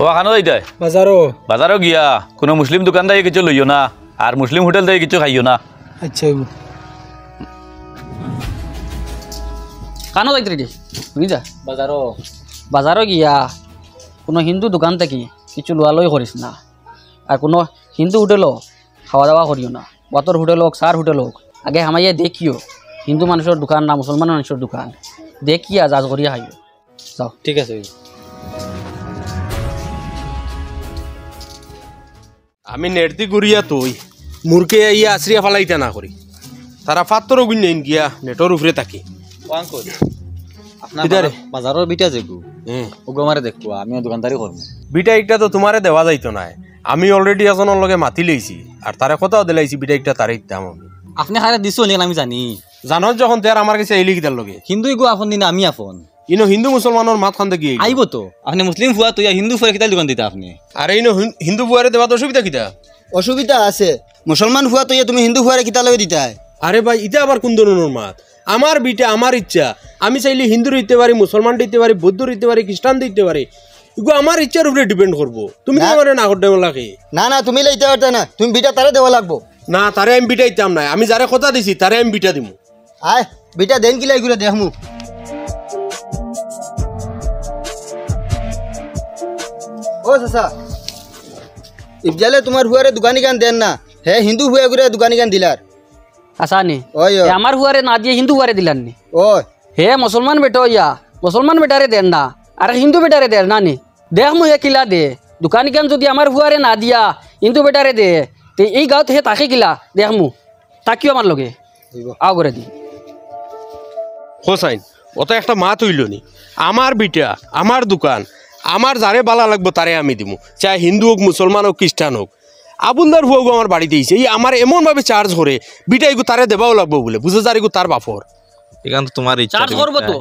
ও খানো যাইতাই বাজারও গিয়া কোনো মুসলিম দোকান থেকে কিছু লইও না আর মুসলিম হোটেল থেকে কিছু খাইও না। আচ্ছা কানো যাইতে রে বুঝা বাজারও গিয়া কোনো হিন্দু দোকান থেকে কিছু লোয়ালই করিস না আর কোনো হিন্দু হোটেলও খাওয়া দাওয়া করিও না। বতর হোটেল হোক সার হোটেল হোক আগে হামাইয়া দেখিও হিন্দু মানুষের দোকান না মুসলমান মানুষের দোকান দেখিয়া জাজ করিয়া খাইও। যাও ঠিক আছে। আমি নেড়তি করিয়া তুই মুরকে ইয়া আশ্রিয়া ফালাইতে না করি তারা ফাত্তর গুণ নেই গিয়া নেটর উপরে থাকি বাজারের বিটা যেগু ওগো আমারে দেখবো আমিও দোকানদারি করবো। বিটা একটা তো তোমারে দেওয়া যাইতো না, আমি অলরেডি এজনের লগে মাতি লইছি আর তারে কথাও দিলাইছি বিটা একটা তারে দিতাম আমি। আপনি হারে দিছো নি আমি জানি জানো যখন তার আমার কাছে এলি কিতার লগে হিন্দু গো আপন দিন আমি আপন ইনো হিন্দু মুসলমানের মাত খান দেখি আইব তো আপনি মুসলিম ফুয়া তো হিন্দু ফুয়া কিতার দোকান দিতা আপনি আর ইনো হিন্দু বুয়ারে দেওয়া অসুবিধা কিতা? অসুবিধা আছে মুসলমান ফুয়া তো তুমি হিন্দু ফুয়ারে কিতা লগে দিতাই? আরে ভাই ইটা আবার কোন ধরনের মাত? আমার বিটা আমার ইচ্ছা, আমি চাইলে হিন্দু দিতে পারি, মুসলমান দিতে পারি, বৌদ্ধ দিতে পারি, খ্রিস্টান দিতে পারি, এগুলো আমার ইচ্ছার উপরে ডিপেন্ড করবো। তুমি কি আমার না করতে লাগে? না না তুমি লইতে পারতে না, তুমি বিটা তারে দেওয়া লাগবো। না তারে আমি বিটা দিতাম না, আমি যারে কথা দিছি তারে আমি বিটা দিমু। আয় বিটা দেন কিলা এগুলো দেখমু। ও চাচা ইফজালে তোমার হুয়ারে দোকানি গান দেন না, হে হিন্দু হুয়া করে দোকানি গান দিলার আসা নি ওই আমার হুয়ারে না দিয়ে হিন্দু হুয়ারে দিলান নি? ওই হে মুসলমান বেটো ইয়া মুসলমান বেটারে দেন না আর হিন্দু বেটারে দেন না নি? দেখ মু হে কিলা দে দোকানি গান যদি আমার হুয়ারে না দিয়া হিন্দু বেটারে দে তে এই গাঁৱত হে তাকে কিলা দেখ মু তাকিও আমার লগে আও করে দি হোসাইন অত একটা মাত হইল নি? আমার বিটা আমার দোকান, আমার যারে বালা লাগবো তারে আমি দিমু, চাই হিন্দু হোক মুসলমান হোক খ্রিস্টান হোক। আবুলদার হুয়াগু আমার বাড়িতে দিয়েছে, এই আমার এমনভাবে চার্জ করে বিটা এগু তারে দেবাও লাগবো বলে বুঝে যার এগু তার বাপর এখান তো তোমার ইচ্ছা চার্জ করবো তো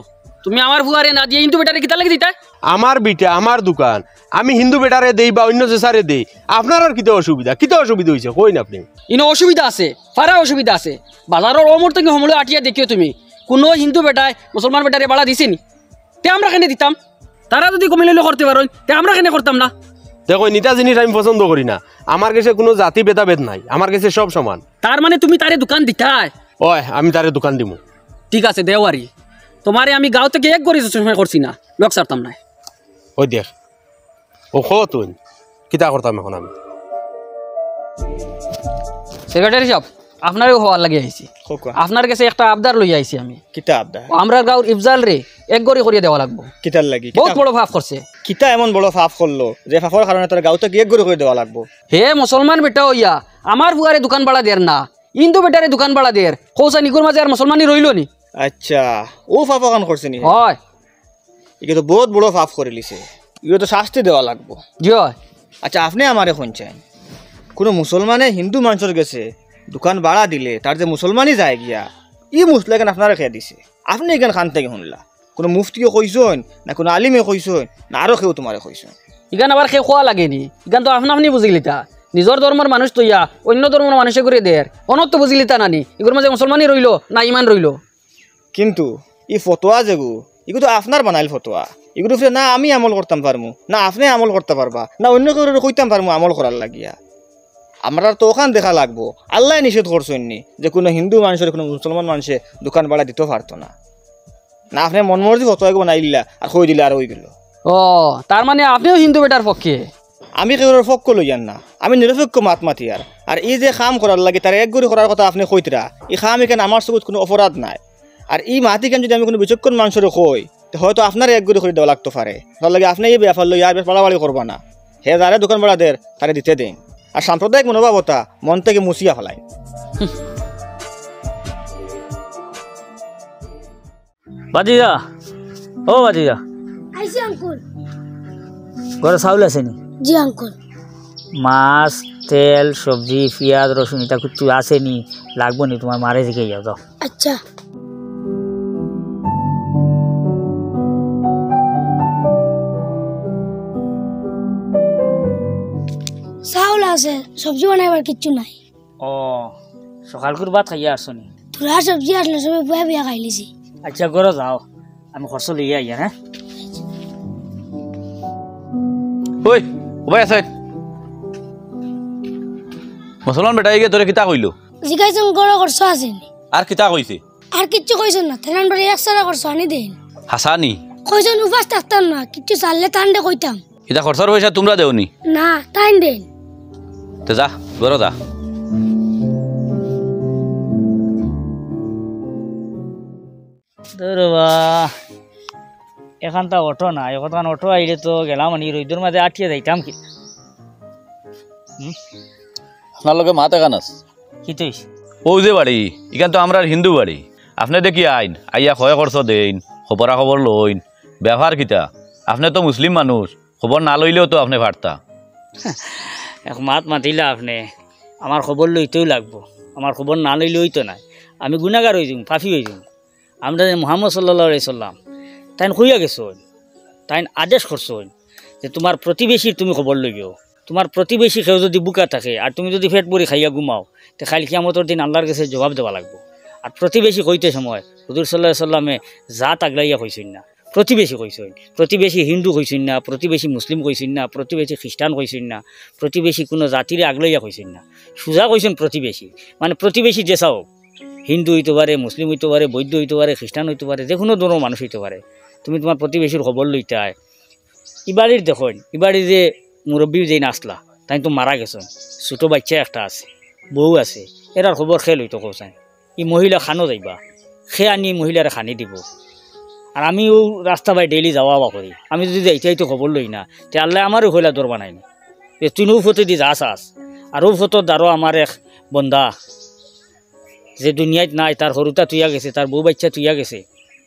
তুমি আমার হুয়ারে না দিয়ে হিন্দু বেটারে কিতা লাগে দিতা? আমার বিটা আমার দোকান, আমি হিন্দু বেটারে দেই বা অন্য চেসারে দেই, আপনার আর কিতা অসুবিধা? কিতা অসুবিধা হয়েছে কই না আপনি? ইনো অসুবিধা আছে ফারা অসুবিধা আছে। বাজারের অমর থেকে সমলে আটিয়া দেখিও তুমি কোনো হিন্দু বেটায় মুসলমান বেটারে বাড়া দিছেনি? তে আমরা কেন দিতাম? তারা যদি কমিলে করতে পারো তে আমরা কেন করতাম না? দেখো নিটা জিনিস আমি পছন্দ করি না, আমার কাছে কোনো জাতি ভেদাভেদ নাই, আমার কাছে সব সমান। তার মানে তুমি তারে দোকান দিতাই? ওই আমি তারে দোকান দিমু। ঠিক আছে দেওয়ারি তোমারে আমি গাঁও থেকে এক গড়ি সময় করছি না, লোক সারতাম না। ওই দেখ ও তুই কিতা করতাম এখন আমি? সেক্রেটারি সাহেব আপনারও হওয়ার লাগে আইছি, আপনার কাছে একটা আবদার লই আইছি আমি। কিতা আবদার? আমরা গাঁওর ইফজাল রে এক গড়ি করিয়ে দেওয়া লাগবো। কিতার লাগি? বহুত বড় ভাব করছে। কিতা এমন বড় ফাফ করলো যে ফাফর কারণে তোর গাঁওতে গিয়ে গড়ে করে দেওয়া লাগবো? হে মুসলমান বেটা হইয়া আমার বুয়ারে দোকান বাড়া দের না, হিন্দু বেটারে দোকান বাড়া দের, কৌসা নিগুর মাঝে আর মুসলমানি রইল নি? আচ্ছা ও ফাফ কান করছে নি? হয় এগুলো তো বহুত বড় ফাফ করে লিছে, এগুলো তো শাস্তি দেওয়া লাগবো। জি হয়। আচ্ছা আপনি আমারে শুনছেন কোনো মুসলমানে হিন্দু মানুষের গেছে দোকান ভাড়া দিলে তার যে মুসলমানই যায় গিয়া ই মুসলা কেন আপনারা খেয়ে দিছে? আপনি এখানে খান থেকে শুনলা কোনো মুফতিও কইসন না কোনো আলিমে কইসন না আরো কেউ তোমারে কইসন? ইগান আবার খেয়ে খোয়া লাগেনি, ইগান তো আপনা আপনি বুঝিলিতা নিজের ধর্মের মানুষ তো ইয়া অন্য ধর্মের মানুষে করে দের অনত তো বুঝিলিতা নানি এগুলোর মাঝে মুসলমানই রইল না ইমান রইল? কিন্তু ই ফতোয়া যেগু এগুলো তো আপনার বানাইল ফতোয়া, এগুলো না আমি আমল করতাম পারমু না আপনি আমল করতে পারবা না অন্য কেউ কইতাম পারমু আমল করার লাগিয়া। আমরা তো ওখান দেখা লাগবো আল্লাহ নিষেধ করছেননি যে কোনো হিন্দু মানুষের কোনো মুসলমান মানুষে দোকান ভাড়া দিতে পারতো না, না আপনি মন মর্জি ফতোয়া বানাইলা আর কই দিলে আর ওই গেল। ও তার মানে আপনিও হিন্দু বেটার পক্ষে? আমি কেউ পক্ষ লইয়ান না, আমি নিরপেক্ষ মাত মাতি আর এই যে কাম করার লাগে তার এক গড়ি করার কথা আপনি কইতরা এই কাম এখানে আমার চকুত কোনো অপরাধ নাই। আর এই মাটি কেন যদি আমি কোনো বিচক্ষণ মানুষের কই হয়তো আপনার এক গড়ি করে দেওয়া লাগতে পারে, তার লাগে আপনি এই ব্যাপার লই আর বাড়াবাড়ি করবা না, হে যারে দোকান ভাড়া দের তারে দিতে দেন আর সাম্প্রদায়িক মনোভাবতা মন থেকে মুছিয়া ফেলায়। বাজিয়া ও বাজিয়া আইসি আঙ্কুল। ঘরে চাউল আছে নি? জি আঙ্কুল। মাছ তেল সবজি পেঁয়াজ রসুন এটা কিছু আছে নি? লাগবো নি? তোমার মারে দিকে যাও যাও। আচ্ছা চাউল আছে, সবজি বানাইবার কিচ্ছু নাই। ও সকালকুর ভাত খাইয়া আসছো নি? তোরা সবজি আসলে সবাই বুয়া বিয়া খাই লিছি। আচ্ছা ঘরে যাও, আমি খরচ লইয়া আইয়া। হ্যাঁ ওই ওবাই আছে মুসলমান বেটা গিয়ে তোরে কিতা কইলো জিগাইছেন গড় করছো আছেন আর কিতা কইছে আর কিচ্ছু কইছেন না তেনান বাড়ি একসারা করছো আনি দেন হাসানি কইছেন উপাস থাকতাম না কিচ্ছু চাললে তান্ডে কইতাম এটা খরচার পয়সা তোমরা দেওনি না তাইন দেন তো যা ঘর যা দরবা এখানটা অটো না এখন অটো আইলে তো গেলাম মানে রইদুর মাঝে আটিয়ে যাইতাম কি আপনার লগে মাত এখান আছে কি তুইস ও যে বাড়ি এখান তো আমরা হিন্দু বাড়ি আপনি দেখি আইন আইয়া ক্ষয় খরচ দেন খবরা খবর লইন ব্যবহার কিতা আপনি তো মুসলিম মানুষ খবর না লইলেও তো আপনি পারতা এক মাত মাতিলা আপনি আমার খবর লইতেও লাগবো আমার খবর না লইলে হইতো না আমি গুণাগার হয়ে যাম পাফি হয়ে যাম আমরা মোহাম্মদ সাল্লাল্লাহু আলাইহি সাল্লাম তাই হইয়া গেছো তাই আদেশ করছো যে তোমার প্রতিবেশীর তুমি খবর লইও তোমার প্রতিবেশী কেউ যদি বুকা থাকে আর তুমি যদি পেট ভরি খাইয়া ঘুমাও তো খালি কিয়ামতের দিন আল্লাহর কাছে জবাব দেওয়া লাগবো আর প্রতিবেশী কইতে সময় হুজুর সাল্লাল্লাহু আলাইহি সাল্লামে জাত আগলাইয়া কইছেন না প্রতিবেশী কইছেন প্রতিবেশী হিন্দু কইছেন না প্রতিবেশী মুসলিম কইছেন না প্রতিবেশী খ্রিস্টান কইছেন না প্রতিবেশী কোনো জাতিরে আগলাইয়া কইছেন না সুজা কইছেন প্রতিবেশী মানে প্রতিবেশী যে চাও হিন্দু হইতে পারে মুসলিম হইতে পারে বৌদ্ধ হইতে পারে খ্রিস্টান হইতে পারে যে কোনো ধরনের মানুষ হইতে পারে তুমি তোমার প্রতিবেশীর খবর লইতে হয় ইবাড়ির দেখুন ইবাড়ি যে মুরব্বী যেই নাচলা তাই তো মারা গেছেন ছোটো বাচ্চা একটা আছে বউ আছে এরার খবর খেয়ে লইতো কোথায় ই মহিলা খানো যাইবা সে আনি মহিলারে খানি দিব আর আমিও রাস্তা বাই ডেইলি যাওয়া আওয়া করি আমি যদি যাইতে তো খবর লই না তে আল্লাহ আমারও হইলা দর বানাই না তুইও ফটো দি যাস আস আর ও ফটো দ্বারো আমার এক বন্ধা যে দুনিয়াত নাই তার সৰুতা তুইয়া গেছে তার বউ বাচ্চা তুইয়া গেছে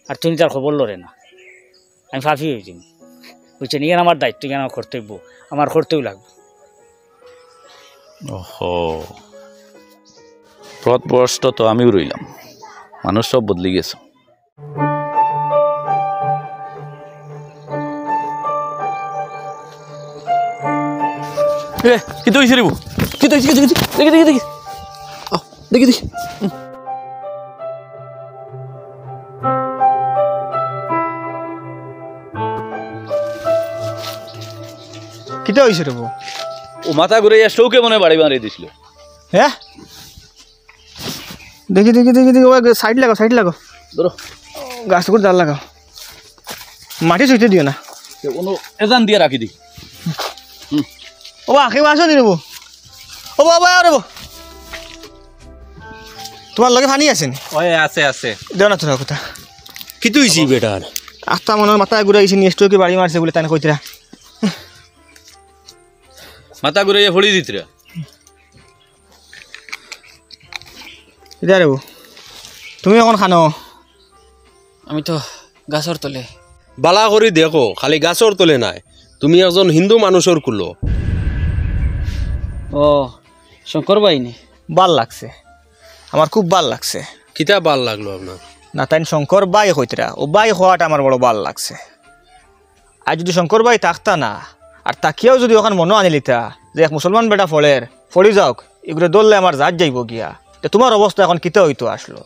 আর তুমি তার খবর লরে না আমি ফাঁফি হয়ে যাই বুঝছেন ইয়ে আমার দায়িত্ব কেন আমার কর্তব্য আমার করতেও লাগবে ওহো পথভ্রষ্ট তো আমিও রইলাম মানুষ সব বদলে গেছে কি তো হয়েছে রে কি তো দেখি দেখি দেখি দেখি দেখি দেখি কিটা হইছে রে বউ ও মাথা ঘুরে চৌকে মনে বাড়ি মারিয়ে দিছিল হ্যাঁ দেখি দেখি দেখি দেখি সাইড লাগাও ধরো গাছ করে জাল লাগাও মাটি চুইতে দিও না কোনো এজান দিয়ে রাখি দি ও আখে আসো নি রে বউ ও বাবা রে বউ তোমার লগে পানি আছে নি ওই আছে আছে দেও না তোরা কথা কি তুইছি বেটার আস্তা মনের মাথা ঘুরে আইছি নিশ্চয়ই বাড়ি মারছে বলে তাই কইতরা মাথা ঘুরে ফড়ি দিতরা ইদা রে বউ তুমি এখন খানো আমি তো গাছর তলে বালা করে দেখো খালি গাছর তলে নাই তুমি একজন হিন্দু মানুষের কুলো ও শঙ্কর বাইনি ভাল লাগছে আমার খুব ভাল লাগছে কিতা ভাল লাগলো আপনার না তাই শঙ্কর বাই হইতরা ও বাই হওয়াটা আমার বড় ভাল লাগছে আর যদি শঙ্কর বাই থাকতা না আর তাকিয়াও যদি ওখানে মনো আনি লিতা যে এক মুসলমান বেটা ফলের ফড়ি যাওক এগুলো দললে আমার জাত যাইব গিয়া তো তোমার অবস্থা এখন কিতা হইতো আসলো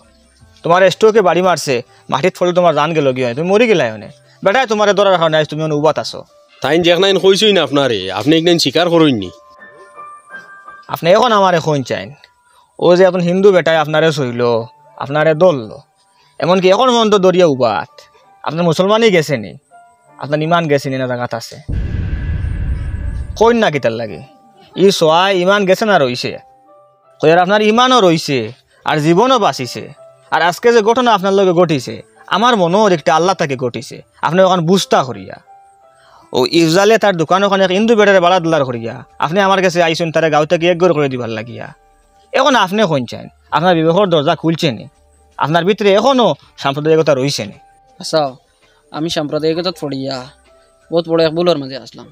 তোমার স্টোকে বাড়ি মারছে মাটিত ফলে তোমার জান গেল গিয়া তুমি মরি গেলাই মানে বেটা তোমার দরার কারণে তুমি উবাত আছো তাই যেখানে কইছই না আপনারে আপনি একদিন স্বীকার করেননি আপনি এখন আমার এখন চাইন ও যে এখন হিন্দু বেটায় আপনারে সইল আপনারে দললো এমনকি এখন পর্যন্ত দরিয়া উবাত আপনার মুসলমানই গেছেনি আপনার ইমান গেছেনি না জায়গাত আছে কইন না কিতার লাগে ই সোয়াই ইমান গেছে না রইছে কইয়ার আপনার ইমানও রইছে আর জীবনও বাঁচিছে আর আজকে যে ঘটনা আপনার লগে ঘটিছে আমার মনেও দেখতে আল্লাহ তাকে ঘটিছে আপনি ওখানে বুঝতা করিয়া ও ইফজালে তার দোকান ওখানে হিন্দু বেটারে বাড়া দোলার করিয়া আপনি আমার কাছে আইসুন তারা গাঁও থেকে এক করে দিবার লাগিয়া এখন আপনি কোন চান আপনার বিবেকের দরজা খুলছে নি আপনার ভিতরে এখনও সাম্প্রদায়িকতা রয়েছে নি আচ্ছা আমি সাম্প্রদায়িকতা পড়িয়া বহুত বড় এক ভুলের মাঝে আসলাম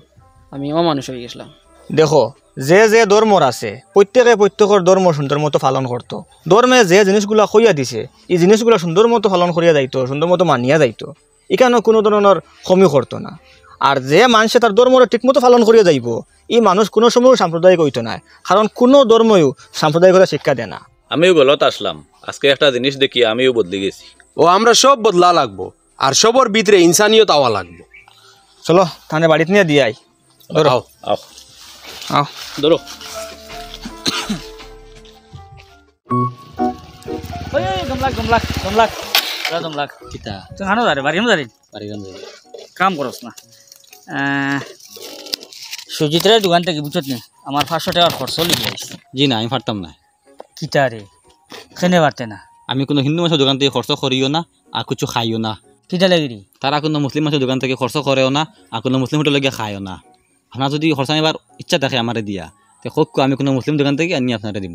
আমি এমন মানুষ হয়ে গেছিলাম দেখো যে যে ধর্মর আছে প্রত্যেকে প্রত্যেকের ধর্ম সুন্দর মতো পালন করতো ধর্মে যে জিনিসগুলা কইয়া দিছে এই জিনিসগুলা সুন্দর মতো পালন করিয়া যাইতো সুন্দর মতো মানিয়া যাইতো এখানেও কোনো ধরনের কমি করতো না আর যে মানুষে তার ধর্মরে ঠিকমতো পালন করিয়া যাইব এই মানুষ কোনো সময় সাম্প্রদায়িক হইতো না কারণ কোনো ধর্মও সাম্প্রদায়িকতা শিক্ষা দেয় না আমিও গলত আসলাম আজকে একটা জিনিস দেখি আমিও বদলে গেছি ও আমরা সব বদলা লাগবো আর সবর ভিতরে ইনসানিয়ত আওয়া লাগবো চলো তাহলে বাড়িতে নিয়ে দিয়াই আও আও আও ধরো ওই গমলাক কিতা তুই হানো যারে বাড়ি যারে পারিগাম কাম করস না সুজিতের দোকান থেকে বুঝত নি আমার 500 টাকার খরচ লিখে আইছে জি না আমি পারতাম না কিতা রে খেনে পারতে না আমি কোনো হিন্দু মানুষের দোকান থেকে খরচ করিও না আর কিছু খাইও না কিতা লাগি রে তারা কোনো মুসলিম মানুষের দোকান থেকে খরচ করেও না আর কোনো মুসলিম হোটেল গিয়ে খায়ও না আপনার যদি খরচ আনিবার ইচ্ছা থাকে আমারে দিয়া তো হোক আমি কোনো মুসলিম দোকান থেকে আনি আপনারে দিব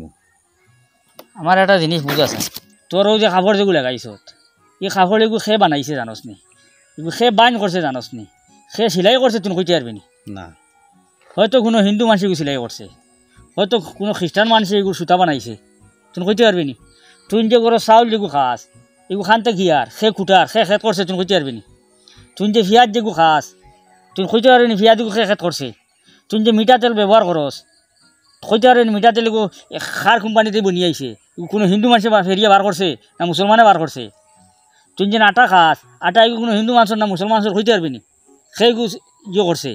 আমার একটা জিনিস বুঝাছে তোর ওই যে কাপড় যেগুলো লাগাইছত এই কাপড় এগুলো খে বানাইছে জানস নি এগুলো খে বাইন করছে জানস নি খে সিলাই করছে তুমি কইতে পারবি নি না হয়তো কোনো হিন্দু মানুষ এগুলো সিলাই করছে হয়তো কোনো খ্রিস্টান মানুষ এগুলো সুতা বানাইছে তুমি কইতে পারবি নি তুই যে করো চাউল যেগুলো খাস এগুলো খানতে কি আর খে কুটার খে খেত করছে তুমি কইতে পারবি নি তুই যে পিঁয়াজ যেগুলো খাস তুমি কইতে পারবি নি পিঁয়াজ এগুলো খে খেত করছে তুই যে মিঠা তেল ব্যবহার করস কইতে পারবি নি মিঠা তেল এগুলো খার কোম্পানিতে বনিয়ে আইছে কোনো হিন্দু মানুষে ফেরিয়ে বার করছে না মুসলমানে বার করছে তুই যে আটা খাস আটা এগুলো কোনো হিন্দু মানুষের না মুসলমান মানুষের কইতে পারবি নি সেইগুলো ইয়ে করছে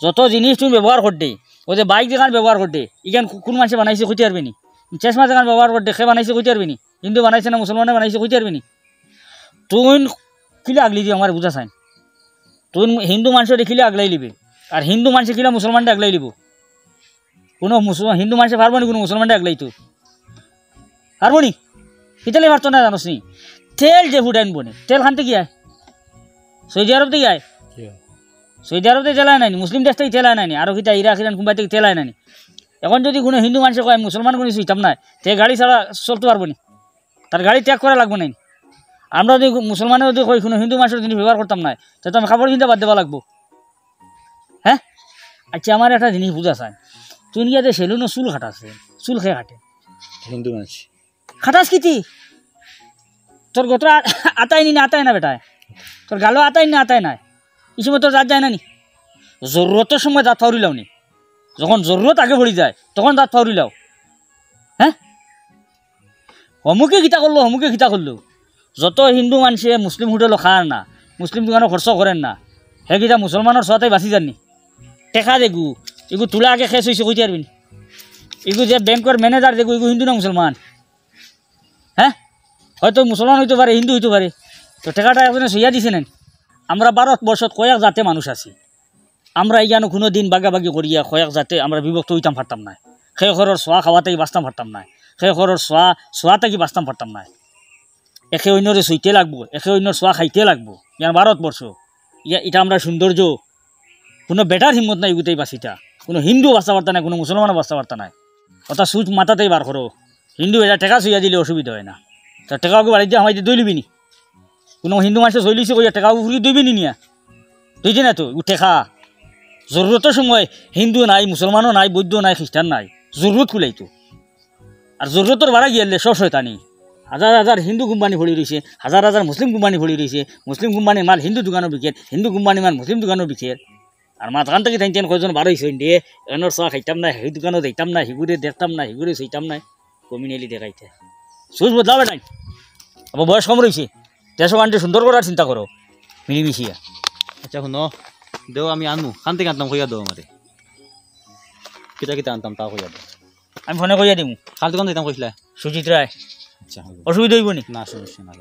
যত জিনিস তুমি ব্যবহার করতে ও যে বাইক যেখান ব্যবহার করতে ইখান কোন মানুষে বানাইছে কইতে পারবি নি চশমা যেখান ব্যবহার করতে সে বানাইছে কইতে পারবি নি হিন্দু বানাইছে না মুসলমানে বানাইছে কইতে পারবি নি তুই কিলে আগলি দিও আমার বুঝা চাই তুই হিন্দু মানুষের খিলে আগলাই লিবে আর হিন্দু মানুষে কিলা মুসলমানটা আগলাই লিব কোনো মুসলমান হিন্দু মানুষে পারবো নি কোনো মুসলমানটা আগলাই তো পারবো নি কিতালে পারতো না জানোস নি তেল যে ফুটাইন বনে তেল খানতে কি আয় সৌদি আরব থেকে আয় সৌদি আরব থেকে তেলায় নাইনি মুসলিম দেশ থেকে তেলায় নাইনি আরও কিতা ইরাক ইরান কুম্বাই থেকে তেলায় নাইনি এখন যদি কোনো হিন্দু মানুষে কয় মুসলমান কোনো সুইতাম না তে গাড়ি ছাড়া চলতে পারবো নি তার গাড়ি ত্যাগ করা লাগবো নাই আমরা যদি মুসলমানের যদি কই কোনো হিন্দু মানুষের জিনিস ব্যবহার করতাম না তো আমি কাপড় কিনতে বাদ দেওয়া লাগবো হ্যাঁ আচ্ছা আমার একটা জিনিস বুঝা চাই তুই নিয়ে যে সেলুনও চুল খাটাছে চুল খেয়ে কাটে হিন্দু মানুষ খাটাস কিতি তোর গোত্র আতাই নি না আতাই না বেটায় তোর গালো আতাই না আতাই নাই এই সময় তোর দাঁত যায় না নি জরুরতের সময় দাঁত ফাউরিলাও নি যখন জরুরত আগে পড়ি যায় তখন দাঁত ফাউরিলাও হ্যাঁ হমুকে গীতা করলো যত হিন্দু মানুষে মুসলিম হোটেলও খান না মুসলিম দোকানও খরচ করেন না সেইকেইটা মুসলমানের ছোৱাতেই বাচি যাননি টেকা দেখু এগু তোলা আগে শেষ হয়েছে কইতে পারবি এগু যে ব্যাংকের ম্যানেজার দেখু এগু হিন্দু না মুসলমান হ্যাঁ হয়তো মুসলমান হইতে পারে হিন্দু হইতে পারে তো টেকাটা একজনে সইয়া দিছে নেন আমরা ভারতবর্ষত কয়েক জাতে মানুষ আছি আমরা এইখানে কোনো দিন বাগাবাগি করিয়া কয়েক জাতে আমরা বিভক্ত হইতাম পারতাম না সেই ঘরের ছোৱা খাওয়াতেই বাঁচতাম পারতাম না সেই ঘরের ছোৱাতে বাঁচতাম পারতাম না একে অন্যরে সইতে লাগবো একে অন্যর ছোৱা খাইতে লাগবো ইয়ার ভারতবর্ষ এটা আমরা সৌন্দর্য কোনো বেটার হিম্মত নাই এগুতেই বাঁচিটা কোনো হিন্দু বাঁচতে পারতা নাই কোনো মুসলমানও বাঁচতে পারতা নাই অর্থাৎ সুইচ মাথাতেই বার করো হিন্দু এটা টেকা সইয়া দিলে অসুবিধা হয় না তা টেকাকে বাড়িতে আমাদের দই লিবি নি কোনো হিন্দু মানুষের চলিছে কইয়া টেকা ফুরি দইবি নি নিয়া দইছে না তো টেকা জরুরতের সময় হিন্দু নাই মুসলমানও নাই বৌদ্ধ নাই খ্রিস্টান নাই জরুরত খুলাইতো আর জরুরতর বাড়া গিয়ালে সব শয়তানি হাজার হাজার হিন্দু কোম্পানি ভরি রয়েছে হাজার হাজার মুসলিম কোম্পানি ভরি রয়েছে মুসলিম কোম্পানির মাল হিন্দু দোকানও বিকের হিন্দু কোম্পানির মাল মুসলিম দোকানও বিকের আর মাঝখান থেকে টাইন কয়জন বার হয়েছে দিয়ে এনের চা খাইতাম না সেই দোকানও দেখতাম না সিগুরে দেখতাম না সিগুরে চইতাম না কমিনেলি দেখাইতে সুইচ বদলাবে নাই আবার বয়স কম রয়েছে দেশ বাণিজ্য সুন্দর করার চিন্তা করো মিলিমিশিয়া আচ্ছা শুনো দেও আমি আনমু খান থেকে আনতাম কইয়া দেও আমারে কিতা কিতা আনতাম তাও কইয়া দেও আমি ফোনে কইয়া দিমু খাল দোকান দিতাম কইছিলা সুজিত রায় আচ্ছা অসুবিধা হইব নি না সমস্যা না